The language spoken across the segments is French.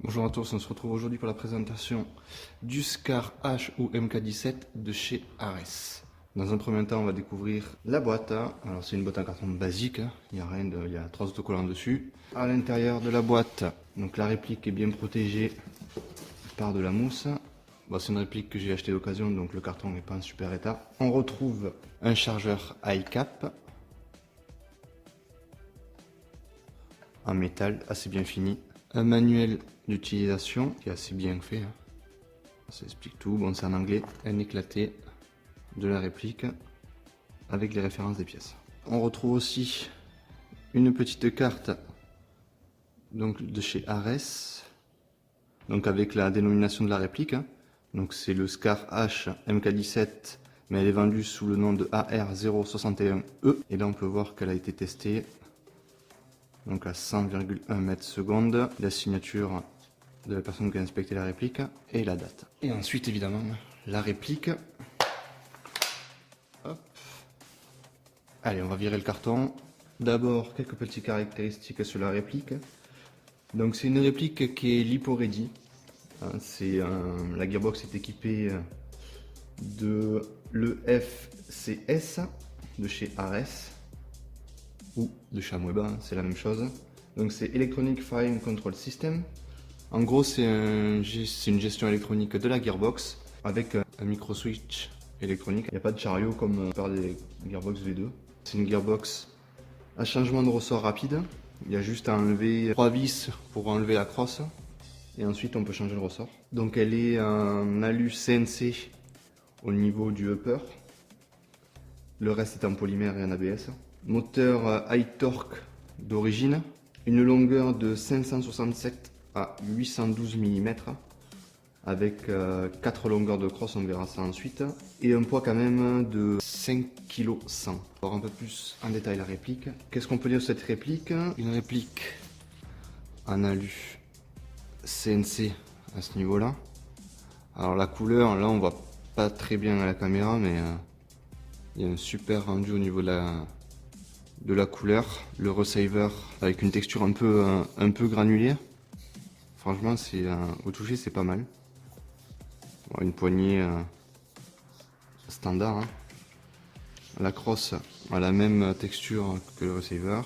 Bonjour à tous, on se retrouve aujourd'hui pour la présentation du Scar H ou MK17 de chez Ares. Dans un premier temps, on va découvrir la boîte. Alors c'est une boîte en carton basique, il y a rien de, il y a 3 autocollants dessus. À l'intérieur de la boîte, donc la réplique est bien protégée par de la mousse. Bon, c'est une réplique que j'ai achetée d'occasion, donc le carton n'est pas en super état. On retrouve un chargeur iCap en métal assez bien fini. Un manuel d'utilisation qui est assez bien fait. Ça explique tout. Bon, c'est en anglais. Un éclaté de la réplique avec les références des pièces. On retrouve aussi une petite carte donc de chez Ares, donc avec la dénomination de la réplique. Donc c'est le Scar H MK17, mais elle est vendue sous le nom de AR061E. Et là on peut voir qu'elle a été testée donc à 100,1 mètres secondes, la signature de la personne qui a inspecté la réplique et la date. Et ensuite évidemment la réplique. Hop. Allez, on va virer le carton. D'abord quelques petites caractéristiques sur la réplique. Donc c'est une réplique qui est lipo-ready. La gearbox est équipée de l'EFCS de chez Ares ou de chez Amoeba, c'est la même chose. Donc c'est Electronic Firing Control System. En gros c'est une gestion électronique de la gearbox avec un micro switch électronique. Il n'y a pas de chariot comme par des gearbox V2. C'est une gearbox à changement de ressort rapide. Il y a juste à enlever 3 vis pour enlever la crosse et ensuite on peut changer le ressort. Donc elle est en alu CNC au niveau du upper. Le reste est en polymère et en ABS. Moteur high torque d'origine. Une longueur de 567 à 812 mm avec 4 longueurs de crosse, on verra ça ensuite. Et un poids quand même de 5,1 kg. Alors un peu plus en détail la réplique. Qu'est-ce qu'on peut dire de cette réplique? Une réplique en alu CNC à ce niveau-là. Alors la couleur, là on voit pas très bien à la caméra, mais il y a un super rendu au niveau de la couleur. Le receiver avec une texture un peu granulée. Franchement, au toucher, c'est pas mal. Bon, une poignée standard. La crosse a la même texture que le receiver.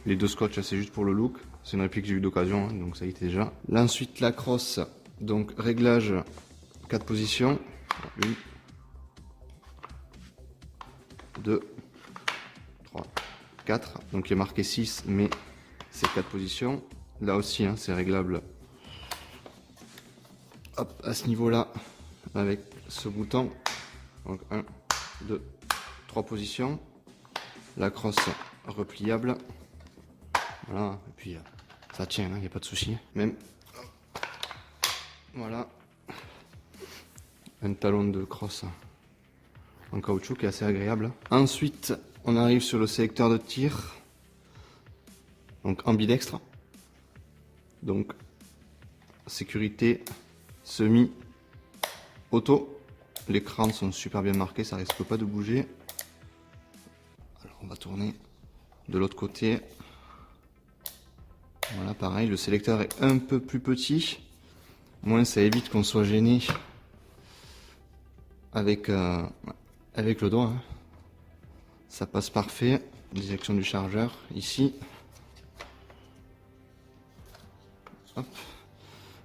Les deux scotch, c'est juste pour le look. C'est une réplique que j'ai eu d'occasion, donc ça y était déjà. Là, ensuite, la crosse, donc réglage 4 positions. 1, 2, 3, 4. Donc il est marqué 6, mais c'est 4 positions. Là aussi, c'est réglable. Hop, à ce niveau-là, avec ce bouton. Donc 1, 2, 3 positions. La crosse repliable. Voilà, et puis ça tient, il n'y a pas de souci. Même, voilà, un talon de crosse en caoutchouc qui est assez agréable. Ensuite, on arrive sur le sélecteur de tir, donc ambidextre. Donc, sécurité semi auto. Les crans sont super bien marqués, ça risque pas de bouger. Alors, on va tourner de l'autre côté. Voilà, pareil, le sélecteur est un peu plus petit. Moins ça évite qu'on soit gêné avec le doigt. Ça passe parfait. Direction du chargeur ici. Hop.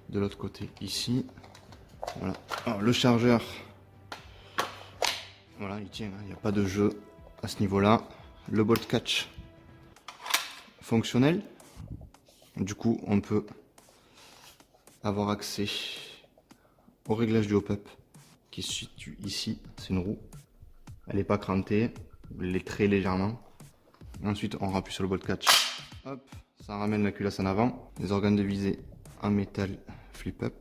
De l'autre côté ici. Voilà. Alors le chargeur, voilà, il tient, il n'y a pas de jeu à ce niveau-là. Le bolt catch fonctionnel. Du coup, on peut avoir accès au réglage du hop-up qui se situe ici. C'est une roue. Elle n'est pas crantée. Elle est très légèrement. Ensuite, on rappuie sur le bolt catch. Hop, ça ramène la culasse en avant. Les organes de visée en métal flip-up.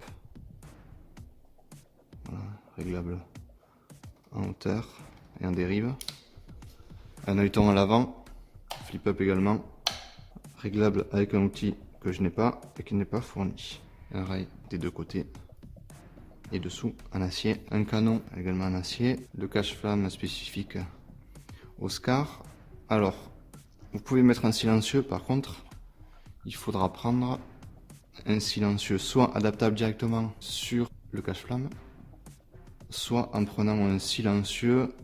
Voilà, réglable en hauteur et en dérive. Un œilleton à l'avant. Flip-up également. Réglable avec un outil que je n'ai pas et qui n'est pas fourni. Un rail des deux côtés et dessous en acier. Un canon également en acier. Le cache-flamme spécifique au Scar. Alors, vous pouvez mettre en silencieux, par contre, il faudra prendre un silencieux soit adaptable directement sur le cache-flamme, soit en prenant un silencieux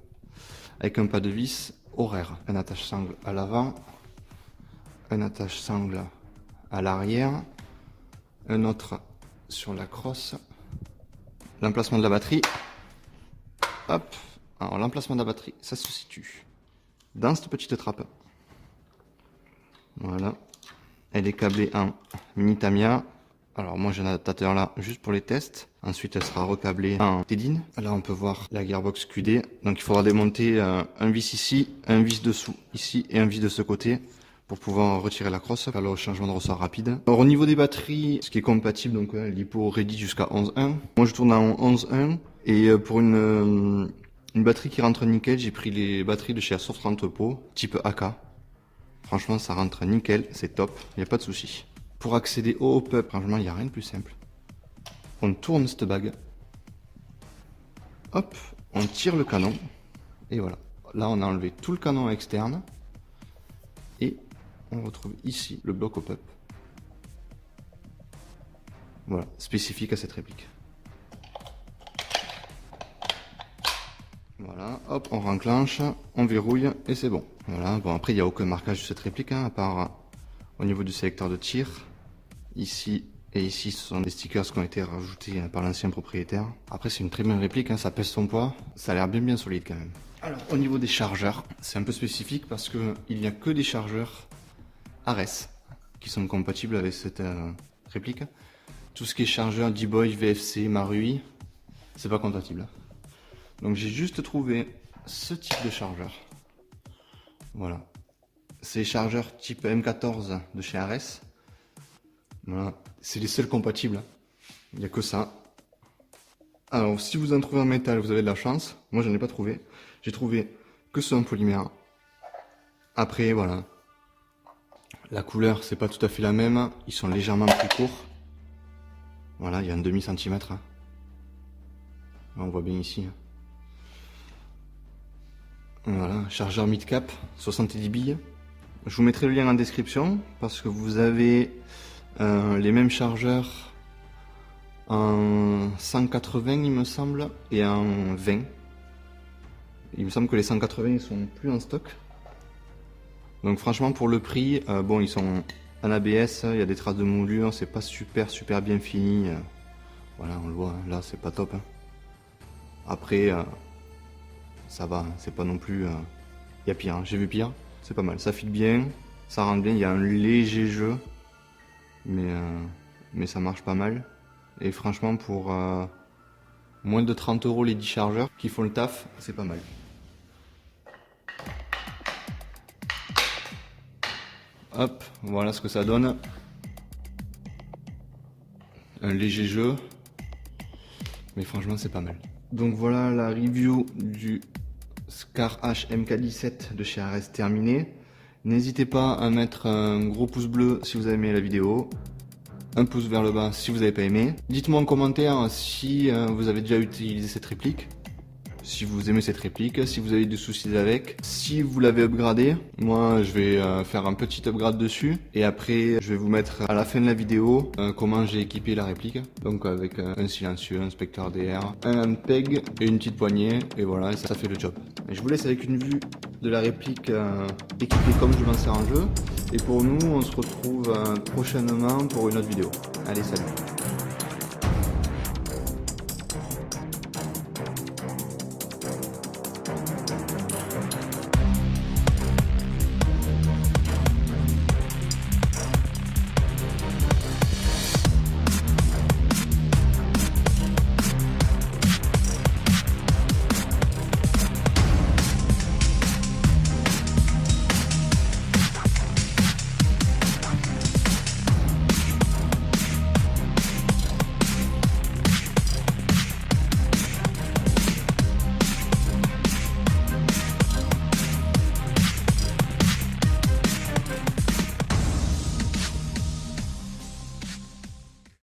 avec un pas de vis horaire. Un attache-sangle à l'avant, un attache-sangle à l'arrière, un autre sur la crosse, l'emplacement de la batterie. Hop. Alors l'emplacement de la batterie, ça se situe dans cette petite trappe. Voilà. Elle est câblée en mini Tamiya. Alors moi j'ai un adaptateur là juste pour les tests. Ensuite elle sera recablée en Tedin. Là on peut voir la gearbox QD. Donc il faudra démonter un vis ici, un vis dessous ici et un vis de ce côté pour pouvoir retirer la crosse, faire le changement de ressort rapide. Alors au niveau des batteries, ce qui est compatible, donc l'Hippo Ready jusqu'à 11.1. Moi je tourne en 11.1 et pour une batterie qui rentre nickel, j'ai pris les batteries de chez Airsoft Entrepôt, type AK. Franchement, ça rentre nickel, c'est top, il n'y a pas de souci. Pour accéder au hop-up, franchement, il n'y a rien de plus simple. On tourne cette bague. Hop, on tire le canon. Et voilà. Là, on a enlevé tout le canon externe. Et on retrouve ici le bloc hop-up. Voilà, spécifique à cette réplique. Voilà, hop, on renclenche, on verrouille et c'est bon. Voilà, bon après il n'y a aucun marquage sur cette réplique, hein, à part au niveau du sélecteur de tir. Ici et ici, ce sont des stickers qui ont été rajoutés par l'ancien propriétaire. Après c'est une très bonne réplique, hein, ça pèse son poids, ça a l'air bien solide quand même. Alors au niveau des chargeurs, c'est un peu spécifique parce qu'il n'y a que des chargeurs Ares qui sont compatibles avec cette réplique. Tout ce qui est chargeur D-Boy, VFC, Marui, c'est pas compatible. Donc j'ai juste trouvé ce type de chargeur. Voilà. C'est les chargeurs type M14 de chez Ares. Voilà. C'est les seuls compatibles. Il n'y a que ça. Alors si vous en trouvez en métal, vous avez de la chance. Moi j'en ai pas trouvé. J'ai trouvé que ceux en polymère. Après voilà. La couleur c'est pas tout à fait la même. Ils sont légèrement plus courts. Voilà, il y a un demi-centimètre. On voit bien ici. Voilà, chargeur mid-cap, 70 billes. Je vous mettrai le lien en description parce que vous avez les mêmes chargeurs en 180 il me semble et en 20. Il me semble que les 180 ils sont plus en stock. Donc franchement pour le prix, bon ils sont en ABS, il y a des traces de moulure, c'est pas super bien fini. Voilà on le voit, là c'est pas top. Hein. Après ça va, c'est pas non plus... Il y a pire, hein. J'ai vu pire, c'est pas mal. Ça file bien, ça rentre bien, il y a un léger jeu, mais ça marche pas mal. Et franchement, pour moins de 30 € les 10 chargeurs qui font le taf, c'est pas mal. Hop, voilà ce que ça donne. Un léger jeu, mais franchement c'est pas mal. Donc voilà la review du Scar H MK17 de chez Ares terminée. N'hésitez pas à mettre un gros pouce bleu si vous avez aimé la vidéo, un pouce vers le bas si vous n'avez pas aimé. Dites-moi en commentaire si vous avez déjà utilisé cette réplique, si vous aimez cette réplique, si vous avez des soucis avec, si vous l'avez upgradé. Moi je vais faire un petit upgrade dessus et après je vais vous mettre à la fin de la vidéo comment j'ai équipé la réplique. Donc avec un silencieux, un Spectre DR, un peg et une petite poignée et voilà, ça fait le job. Et je vous laisse avec une vue de la réplique équipée comme je m'en sers en jeu. Et pour nous on se retrouve prochainement pour une autre vidéo. Allez salut.